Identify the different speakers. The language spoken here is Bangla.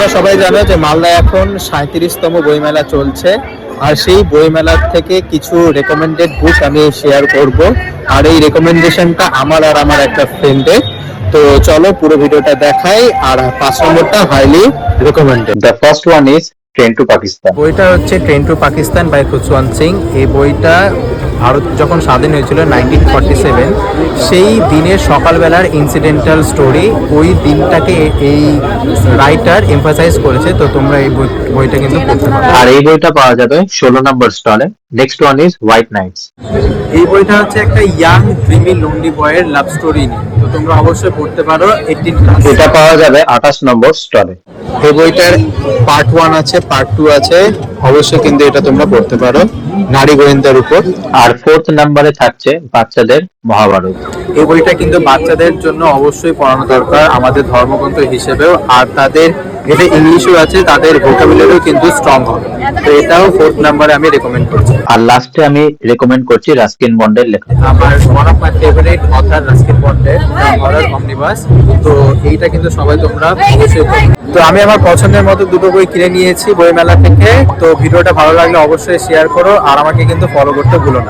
Speaker 1: তোমরা সবাই জানো যে মালদায় এখন 37তম বইমেলা চলছে, আর সেই বইমেলার থেকে কিছু রেকমেন্ডেড বুক আমি শেয়ার করব। আর এই রেকমেন্ডেশনটা আমার আর আমার একটা ফ্রেন্ডের। তো চলো পুরো ভিডিওটা দেখাই। আর 5 নম্বরটা highly recommended.
Speaker 2: The first one is Train to Pakistan.
Speaker 1: বইটা হচ্ছে train to Pakistan by Khushwant Singh. এই বইটা ভারত যখন স্বাধীন হয়েছিল 1947, সেই দিনের সকালবেলার ইনসিডেন্টাল স্টোরি, ওই দিনটাকে এই রাইটার এমফাসাইজ করেছে। তো তোমরা এই বইটা কিন্তু পড়তে পারো।
Speaker 2: আর এই বইটা পাওয়া যাবে 16 নম্বর স্টলে। Next one is White Nights.
Speaker 1: এই বইটা হচ্ছে একটা ইয়াং ড্রিমি লোনলি বয়ের লাভ স্টোরি নিয়ে। তো তোমরা অবশ্যই পড়তে পারো 18+।
Speaker 2: এটা পাওয়া যাবে 28 নম্বর স্টলে।
Speaker 1: এই বইটার পার্ট 1 আছে, পার্ট 2 আছে, অবশ্যই কিন্তু এটা তোমরা পড়তে পারো, নারী গোয়েন্দার উপর।
Speaker 2: আর 4th নম্বরে থাকছে বাচ্চাদের মহাভারত।
Speaker 1: এই বইটা কিন্তু বাচ্চাদের জন্য অবশ্যই পড়ানো দরকার আমাদের ধর্মগ্রন্থ হিসেবেও। আর তাদের এটা ইংলিশও আছে, তাদের ভোকাবুলারিও কিন্তু স্ট্রং হবে। তো এটাও 4th নাম্বারে আমি রেকমেন্ড করছি।
Speaker 2: আর লাস্টে আমি রেকমেন্ড করছি রাস্কিন বন্ডের লেখা।
Speaker 1: আমার one of my favourite other Ruskin বন্ডের হরর অমনিবাস। তো এইটা কিন্তু সবাই তোমরা অবশ্যই পড়ো। তো আমি আমার পছন্দের মতো দুটো বই কিনে নিয়েছি বইমেলা থেকে। তো ভিডিওটা ভালো লাগলে অবশ্যই শেয়ার করো, আর আমাকে কিন্তু ফলো করতে ভুলো না।